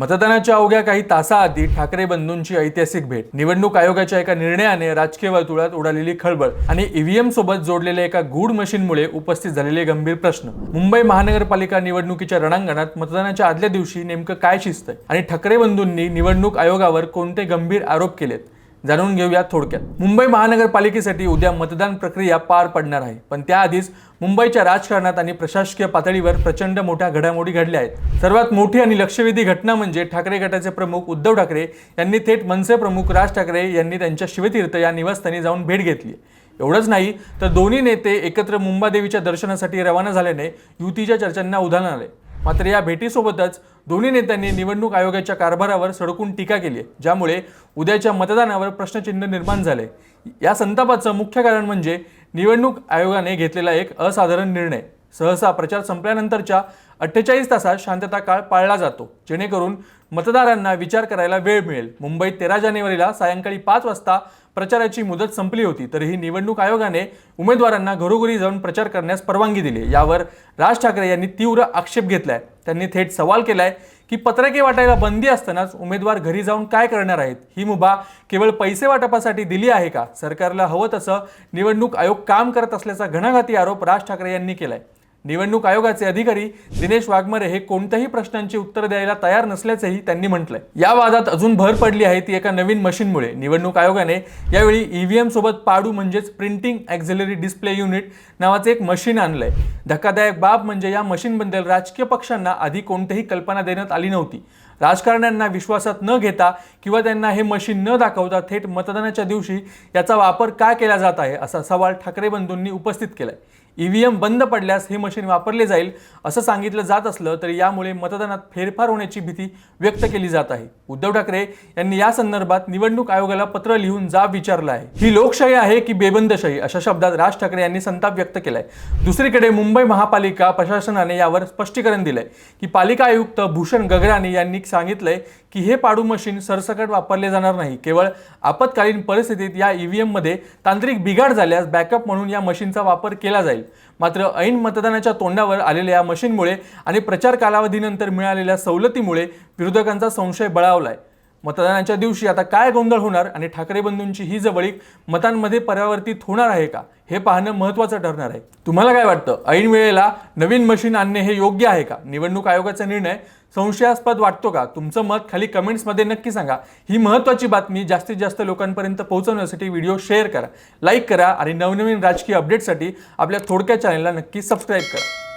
मतदानाच्या अवघ्या काही तासाआधी ठाकरे बंधूंची ऐतिहासिक भेट, निवडणूक आयोगाच्या एका निर्णयाने राजकीय वर्तुळात उडालेली खळबळ आणि ईव्हीएम सोबत जोडलेल्या एका गूढ मशीनमुळे उपस्थित झालेले गंभीर प्रश्न. मुंबई महानगरपालिका निवडणुकीच्या रणांगणात मतदानाच्या आदल्या दिवशी नेमकं काय शिस्त आणि ठाकरे बंधूंनी निवडणूक आयोगावर कोणते गंभीर आरोप केलेत, जाणून घेऊया थोडक्यात. मुंबई महानगरपालिकेसाठी उद्या मतदान प्रक्रिया पार पडणार आहे, पण त्याआधीच मुंबईच्या राजकारणात आणि प्रशासकीय पातळीवर प्रचंड मोठ्या घडामोडी घडल्या आहेत. सर्वात मोठी आणि लक्षवेधी घटना म्हणजे ठाकरे गटाचे प्रमुख उद्धव ठाकरे यांनी थेट मनसे प्रमुख राज ठाकरे यांनी त्यांच्या शिवतीर्थ या निवासस्थानी जाऊन भेट घेतली. एवढंच नाही तर दोन्ही नेते एकत्र मुंबादेवीच्या दर्शनासाठी रवाना झाल्याने युतीच्या चर्चांना उधाण आले. मात्र या भेटीसोबतच दोन्ही नेत्यांनी निवडणूक आयोगाच्या कारभारावर सडकून टीका केली आहे, ज्यामुळे उद्याच्या मतदानावर प्रश्नचिन्ह निर्माण झाले. या संतापाचं मुख्य कारण म्हणजे निवडणूक आयोगाने घेतलेला एक असाधारण निर्णय. सहसा प्रचार संपल्यानंतरच्या 48 तासात शांतता काळ पाळला जातो, जेणेकरून मतदारांना विचार करायला वेळ मिळेल. मुंबईत 13 जानेवारीला सायंकाळी 5 वाजता प्रचाराची मुदत संपली होती, तरीही निवडणूक आयोगाने उमेदवारांना घरोघरी जाऊन प्रचार करण्यास परवानगी दिली. यावर राज ठाकरे यांनी तीव्र आक्षेप घेतलाय. त्यांनी थेट सवाल केलाय की पत्रके वाटायला बंदी असतानाच उमेदवार घरी जाऊन काय करणार आहेत? ही मुभा केवळ पैसे वाटपासाठी दिली आहे का? सरकारला हवं तसं निवडणूक आयोग काम करत असल्याचा घणाघाती आरोप राज ठाकरे यांनी केलाय. निवडणूक आयोगाचे अधिकारी दिनेश वाघमारे हे कोणत्याही प्रश्नांची उत्तर द्यायला तयार नसल्याचंही त्यांनी म्हटलंय. या वादात अजून भर पडली आहे ती एका नवीन मशीनमुळे. निवडणूक आयोगाने यावेळी ईव्हीएम सोबत पाडू म्हणजेच प्रिंटिंग ऑक्झिलरी डिस्प्ले युनिट नावाचे एक मशीन आणलंय. धक्कादायक बाब म्हणजे या मशीनबद्दल राजकीय पक्षांना आधी कोणतीही कल्पना देण्यात आली नव्हती. राजकारण्यांना विश्वासात न घेता किंवा त्यांना हे मशीन न दाखवता थेट मतदानाच्या दिवशी याचा वापर का केला जात आहे, असा सवाल ठाकरे बंधूंनी उपस्थित केलाय. ईव्हीएम बंद पडल्यास हे मशीन वापरले जाईल असं सांगितलं जात असलं तरी यामुळे मतदानात फेरफार होण्याची भीती व्यक्त केली जात आहे. उद्धव ठाकरे यांनी या संदर्भात निवडणूक आयोगाला पत्र लिहून जाब विचारला आहे. ही लोकशाही आहे की बेबंदशाही, अशा शब्दात राज ठाकरे यांनी संताप व्यक्त केलाय. दुसरीकडे मुंबई महापालिका प्रशासनाने यावर स्पष्टीकरण दिलंय की पालिका आयुक्त भूषण गगराणी यांनी सांगितलंय की हे पाडू मशीन सरसकट वापरले जाणार नाही. केवळ आपत्कालीन परिस्थितीत या ईव्हीएम मध्ये तांत्रिक बिघाड झाल्यास बॅकअप म्हणून या मशीनचा वापर केला जाईल. मात्र ऐन मतदानाच्या तोंडावर आलेल्या या मशीनमुळे आणि प्रचार कालावधीनंतर मिळालेल्या सवलतीमुळे विरोधकांचा संशय बळावलाय. मतदानाच्या दिवशी आता काय गोंधळ होणार आणि ठाकरे बंधूंची ही जवळीक मतांमध्ये परावर्तित होणार आहे का, हे पाहणं महत्त्वाचं ठरणार आहे. तुम्हाला काय वाटतं? ऐन वेळेला नवीन मशीन आणणे हे योग्य आहे का? निवडणूक आयोगाचा निर्णय संशयास्पद वाटतो का? तुमचं मत खाली कमेंट्समध्ये नक्की सांगा. ही महत्त्वाची बातमी जास्तीत जास्त लोकांपर्यंत पोहोचवण्यासाठी व्हिडिओ शेअर करा, लाईक करा आणि नवनवीन राजकीय अपडेटसाठी आपल्या थोडक्या चॅनलला नक्की सबस्क्राईब करा.